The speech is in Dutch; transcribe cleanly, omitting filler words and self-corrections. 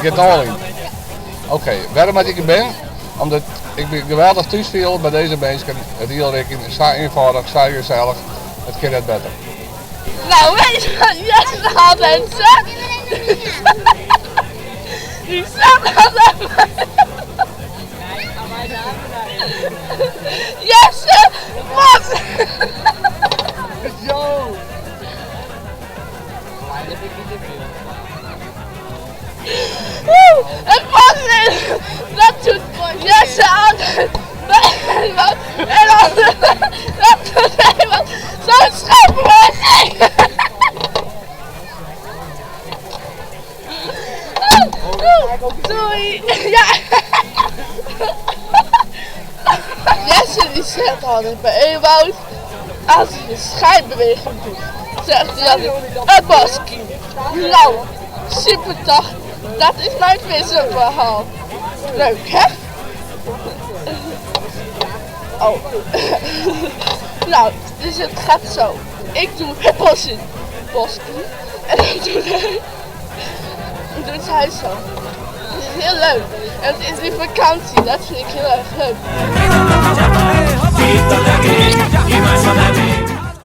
Get all in. Oké, waarom dat ik er ben? Omdat ik ben geweldig thuis viel bij deze mensen. Het heel rekenen, sta eenvoudig, sta gezellig. Het kan net beter. Nou, weet je wat Jesse altijd zegt? Die zegt altijd... Jesse, wat? Yo! Het was niet. Dat doet Jesse altijd. En dan dat doet iemand zo'n schapbeweging. Sorry. Ja. Jesse die zegt altijd bij Ewout, als hij een schijnbeweging doet, zegt hij altijd, het was Kiem. Nou, super toch? Dat is mijn wisselverhaal. Leuk, hè? Oh. Nou, dus het gaat zo. Ik doe het boski. En dan doet hij zo. Het is heel leuk. En het is die vakantie, dat vind ik heel erg leuk.